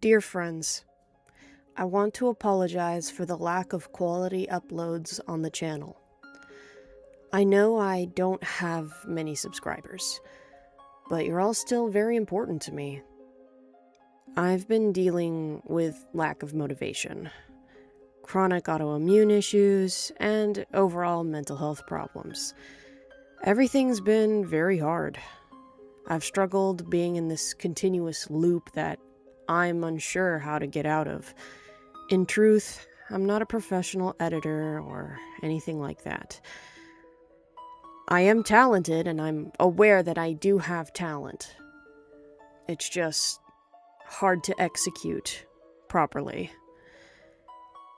Dear friends, I want to apologize for the lack of quality uploads on the channel. I know I don't have many subscribers, but you're all still very important to me. I've been dealing with lack of motivation, chronic autoimmune issues, and overall mental health problems. Everything's been very hard. I've struggled being in this continuous loop that I'm unsure how to get out of. In truth, I'm not a professional editor or anything like that. I am talented and I'm aware that I do have talent. It's just hard to execute properly.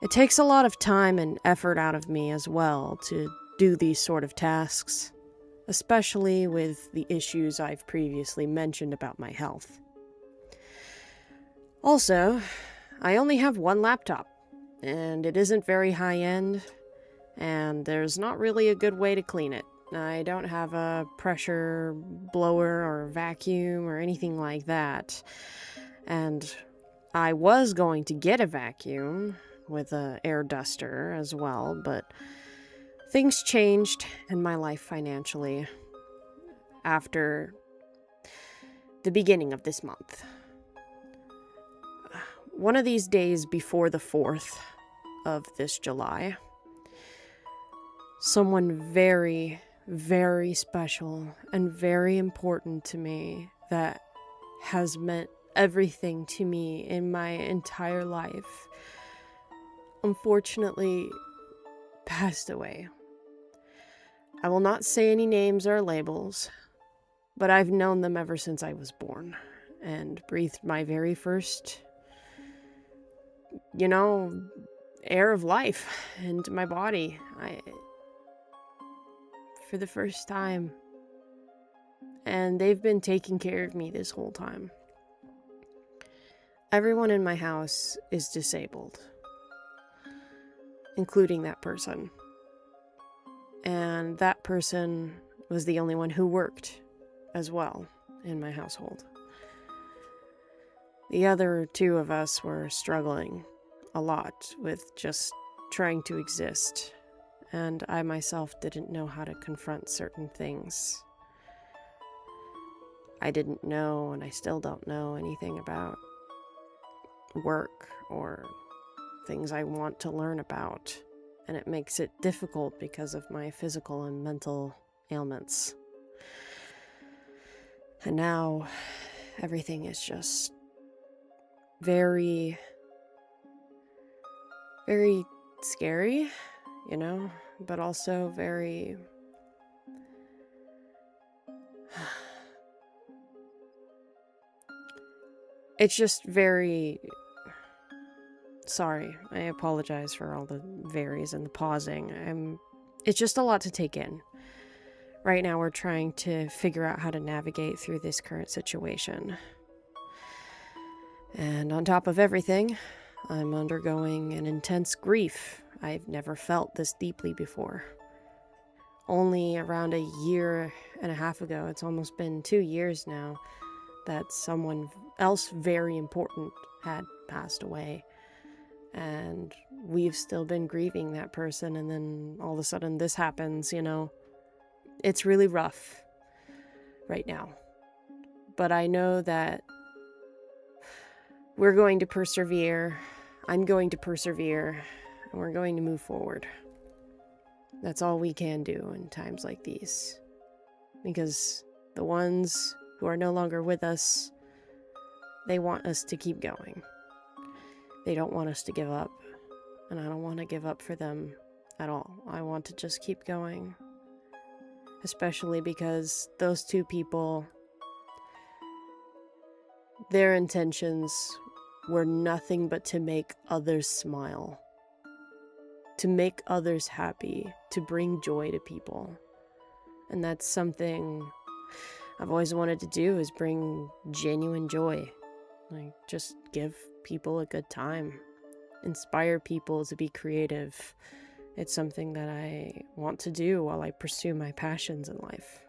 It takes a lot of time and effort out of me as well to do these sort of tasks, especially with the issues I've previously mentioned about my health. Also, I only have one laptop, and it isn't very high-end, and there's not really a good way to clean it. I don't have a pressure blower or vacuum or anything like that, and I was going to get a vacuum with an air duster as well, but things changed in my life financially after the beginning of this month. One of these days before the 4th of this July, someone very, very special and very important to me that has meant everything to me in my entire life, unfortunately passed away. I will not say any names or labels, but I've known them ever since I was born and breathed my very first air of life into my body. For the first time. And they've been taking care of me this whole time. Everyone in my house is disabled, including that person. And that person was the only one who worked as well in my household. The other two of us were struggling a lot with just trying to exist, and I myself didn't know how to confront certain things. I didn't know, and I still don't know anything about work or things I want to learn about, and it makes it difficult because of my physical and mental ailments. And now everything is just very, very scary, but also very it's just very sorry. I apologize for all the varies and the pausing. It's just a lot to take in. Right now we're trying to figure out how to navigate through this current situation. And on top of everything, I'm undergoing an intense grief. I've never felt this deeply before. Only around a year and a half ago, it's almost been 2 years now, that someone else very important had passed away. And we've still been grieving that person, and then all of a sudden this happens, It's really rough right now. But I know that we're going to persevere. I'm going to persevere, and we're going to move forward. That's all we can do in times like these. Because the ones who are no longer with us, they want us to keep going. They don't want us to give up, and I don't want to give up for them at all. I want to just keep going, especially because those two people, their intentions were nothing but to make others smile, to make others happy, to bring joy to people. And that's something I've always wanted to do, is bring genuine joy. Just give people a good time. Inspire people to be creative. It's something that I want to do while I pursue my passions in life.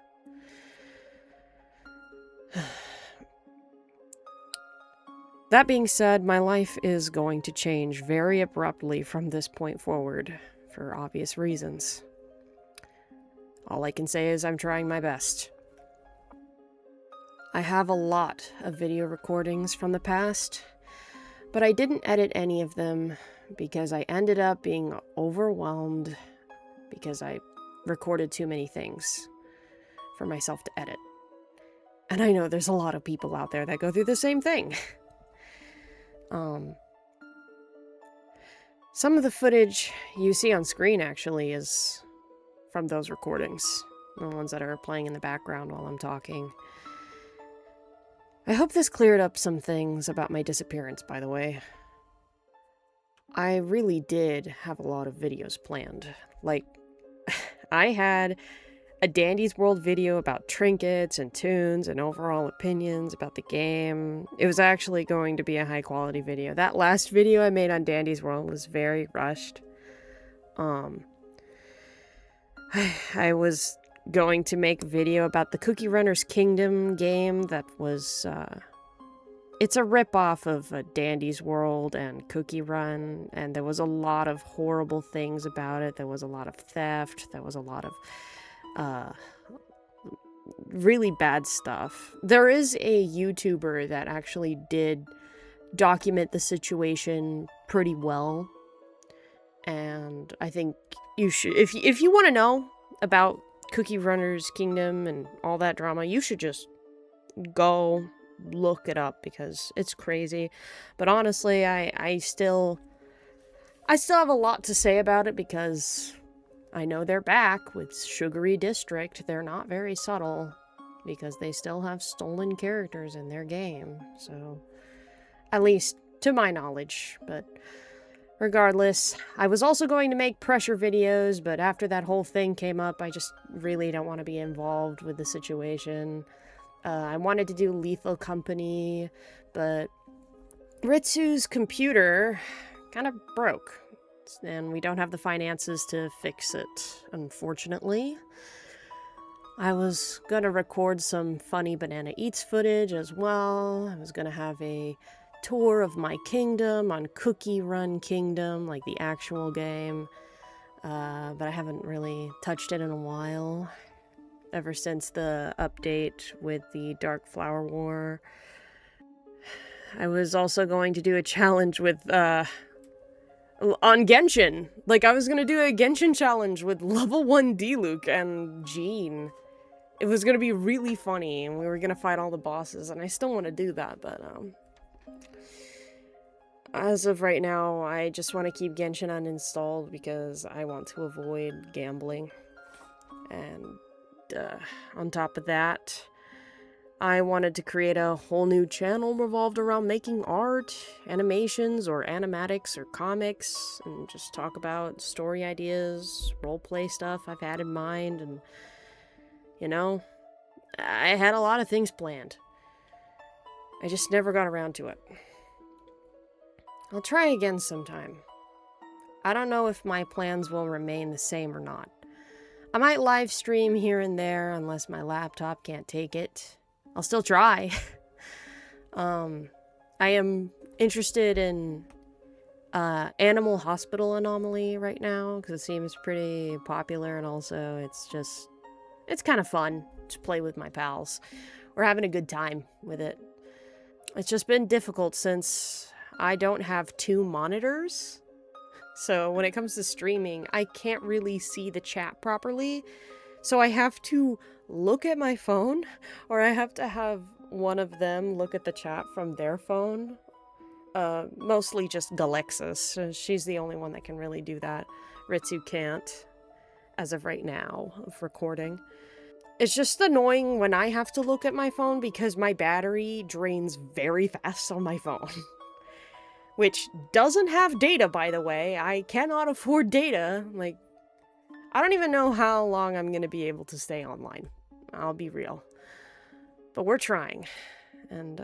That being said, my life is going to change very abruptly from this point forward, for obvious reasons. All I can say is I'm trying my best. I have a lot of video recordings from the past, but I didn't edit any of them because I ended up being overwhelmed because I recorded too many things for myself to edit. And I know there's a lot of people out there that go through the same thing. Some of the footage you see on screen actually is from those recordings, the ones that are playing in the background while I'm talking. I hope this cleared up some things about my disappearance, by the way. I really did have a lot of videos planned. Like, I had a Dandy's World video about trinkets and tunes and overall opinions about the game. It was actually going to be a high quality video. That last video I made on Dandy's World was very rushed. I was going to make a video about the Cookie Runner's Kingdom game that was, it's a ripoff of Dandy's World and Cookie Run, and there was a lot of horrible things about it. There was a lot of theft. There was a lot of really bad stuff. There is a YouTuber that actually did document the situation pretty well, and I think you should, if you want to know about Cookie Runner's Kingdom and all that drama, you should just go look it up because it's crazy. But honestly, I still have a lot to say about it because I know they're back with Sugary District. They're not very subtle because they still have stolen characters in their game. So, at least to my knowledge, but regardless, I was also going to make pressure videos, but after that whole thing came up, I just really don't want to be involved with the situation. I wanted to do Lethal Company, but Ritsu's computer kind of broke, and we don't have the finances to fix it, unfortunately. I was gonna record some funny Banana Eats footage as well. I was gonna have a tour of my kingdom on Cookie Run Kingdom, like the actual game, but I haven't really touched it in a while, ever since the update with the Dark Flower War. I was also going to do a challenge with, on Genshin. Like, I was gonna do a Genshin challenge with level 1 Diluc and Jean. It was gonna be really funny, and we were gonna fight all the bosses, and I still want to do that, but, as of right now, I just want to keep Genshin uninstalled because I want to avoid gambling. And on top of that, I wanted to create a whole new channel revolved around making art, animations, or animatics, or comics, and just talk about story ideas, roleplay stuff I've had in mind, and, you know, I had a lot of things planned. I just never got around to it. I'll try again sometime. I don't know if my plans will remain the same or not. I might live stream here and there unless my laptop can't take it. I'll still try. I am interested in Animal Hospital Anomaly right now because it seems pretty popular, and also it's kind of fun to play with my pals. We're having a good time with it. It's just been difficult since I don't have 2 monitors, so when it comes to streaming, I can't really see the chat properly, so I have to look at my phone, or I have to have one of them look at the chat from their phone. Mostly just Galexis. She's the only one that can really do that. Ritsu can't, as of right now, of recording. It's just annoying when I have to look at my phone because my battery drains very fast on my phone. Which doesn't have data, by the way. I cannot afford data. Like, I don't even know how long I'm gonna be able to stay online. I'll be real. But we're trying. And,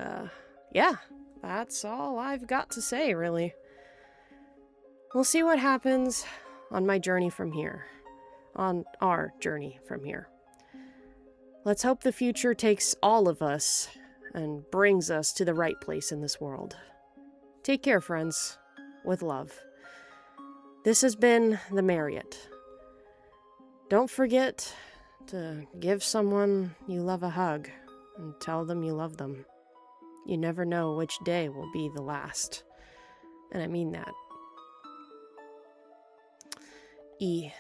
yeah, that's all I've got to say, really. We'll see what happens on my journey from here. On our journey from here. Let's hope the future takes all of us and brings us to the right place in this world. Take care, friends. With love. This has been The Marriott. Don't forget to give someone you love a hug and tell them you love them. You never know which day will be the last. And I mean that. E.